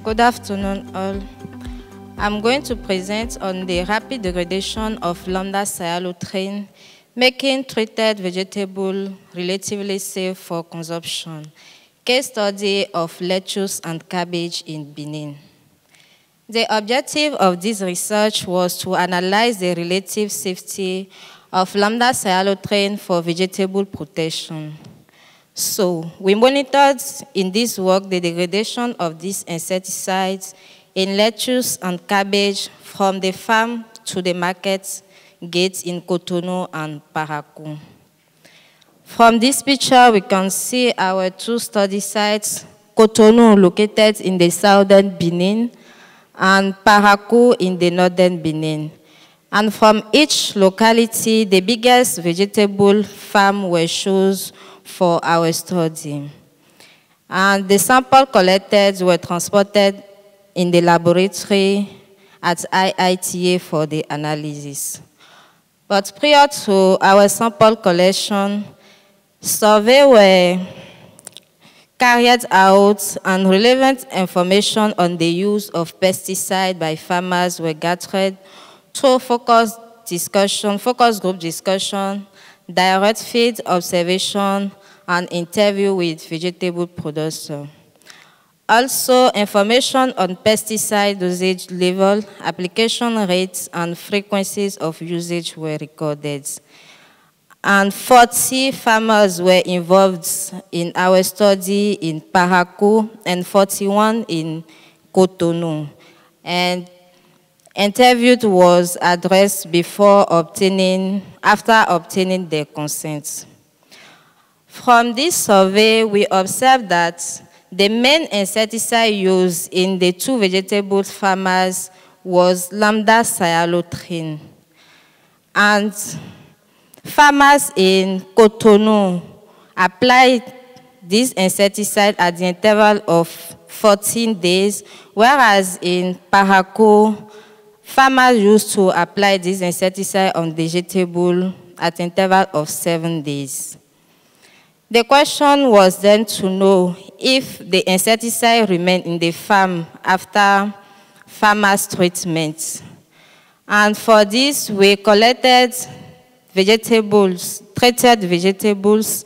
Good afternoon, all. I'm going to present on the rapid degradation of lambda cyhalothrin, making treated vegetable relatively safe for consumption. Case study of lettuce and cabbage in Benin. The objective of this research was to analyze the relative safety of lambda cyhalothrin for vegetable protection. So, we monitored in this work the degradation of these insecticides in lettuce and cabbage from the farm to the market gates in Cotonou and Parakou. From this picture, we can see our two study sites, Cotonou located in the southern Benin and Parakou in the northern Benin. And from each locality, the biggest vegetable farm were chosen for our study. And the sample collected were transported in the laboratory at IITA for the analysis. But prior to our sample collection, surveys were carried out and relevant information on the use of pesticide by farmers were gathered through focus group discussion, direct field observation, and interview with vegetable producers. Also, information on pesticide dosage level, application rates, and frequencies of usage were recorded. And 40 farmers were involved in our study in Parakou and 41 in Cotonou. And interviewed was addressed after obtaining their consent. From this survey, we observed that the main insecticide used in the two vegetable farmers was lambda cyhalothrin. And farmers in Cotonou applied this insecticide at the interval of 14 days, whereas in Parakou, farmers used to apply this insecticide on vegetable at the interval of 7 days. The question was then to know if the insecticide remained in the farm after farmers' treatment. And for this, we collected treated vegetables,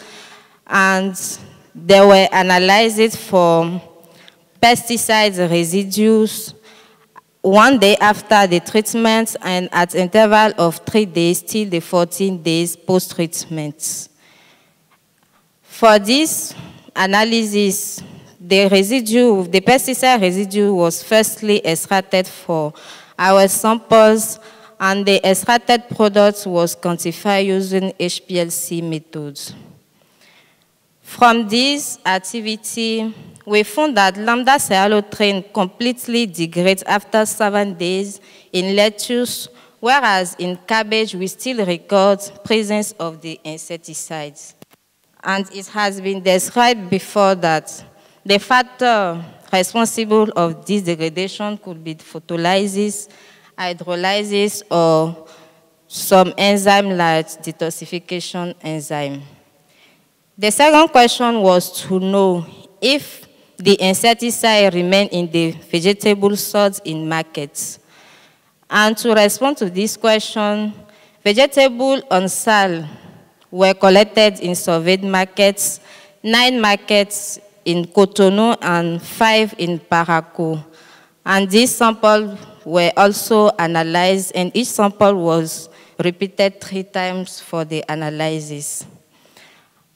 and they were analyzed for pesticide residues 1 day after the treatment and at interval of 3 days till the 14 days post-treatment. For this analysis, the pesticide residue was firstly extracted for our samples, and the extracted product was quantified using HPLC methods. From this activity, we found that lambda cyhalothrin completely degrades after 7 days in lettuce, whereas in cabbage, we still record presence of the insecticides. And it has been described before that the factor responsible of this degradation could be photolysis, hydrolysis, or some enzyme like detoxification enzyme. The second question was to know if the insecticide remained in the vegetable sold in markets. And to respond to this question, vegetable on sale were collected in surveyed markets, 9 markets in Cotonou and 5 in Parakou. And these samples were also analyzed, and each sample was repeated 3 times for the analysis.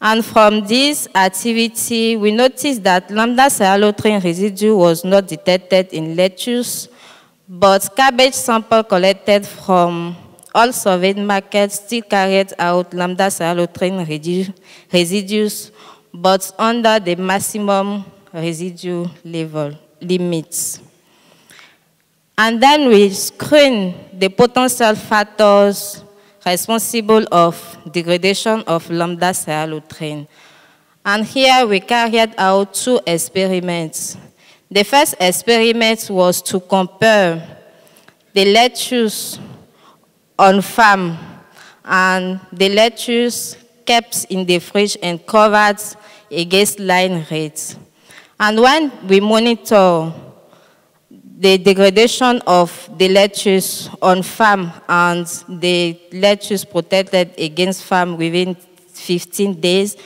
And from this activity, we noticed that lambda cyhalothrin residue was not detected in lettuce, but cabbage sample collected from all surveyed markets still carried out lambda cyhalothrin residues, but under the maximum residue level limits. And then we screen the potential factors responsible of degradation of lambda cyhalothrin. And here we carried out 2 experiments. The first experiment was to compare the lettuce on farm and the lettuce kept in the fridge and covered against line rates. And when we monitor the degradation of the lettuce on farm and the lettuce protected against farm within 15 days,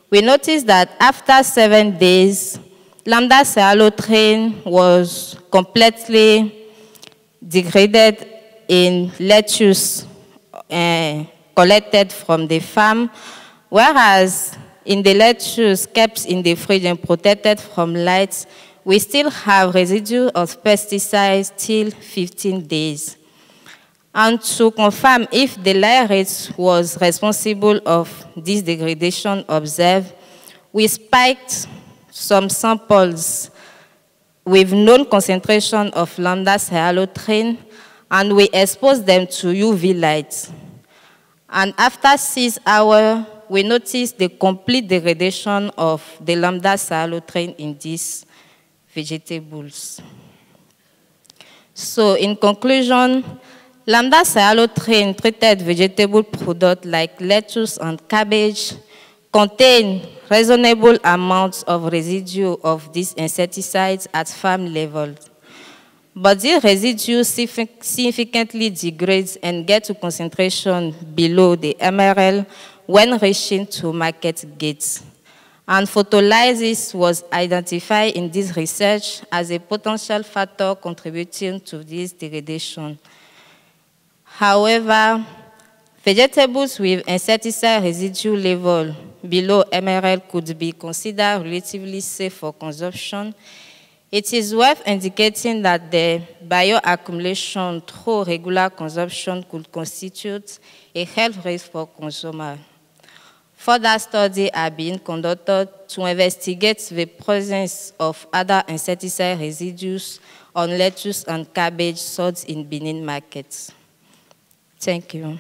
we noticed that after 7 days, Lambda cyhalothrin was completely degraded in lettuce collected from the farm, whereas in the lettuce kept in the fridge and protected from light, we still have residue of pesticides till 15 days. And to confirm if the layer was responsible of this degradation observed, we spiked some samples with known concentration of Lambda cyhalothrin, and we exposed them to UV light. And after 6 hours, we noticed the complete degradation of the Lambda cyhalothrin in these vegetables. So in conclusion, Lambda cyhalothrin treated vegetable products like lettuce and cabbage contain reasonable amounts of residue of these insecticides at farm level. But these residues significantly degrade and get to concentration below the MRL when reaching to market gates. And photolysis was identified in this research as a potential factor contributing to this degradation. However, vegetables with insecticide residue level below MRL could be considered relatively safe for consumption. It is worth indicating that the bioaccumulation through regular consumption could constitute a health risk for consumers. Further studies are being conducted to investigate the presence of other insecticide residues on lettuce and cabbage sold in Benin markets. Thank you.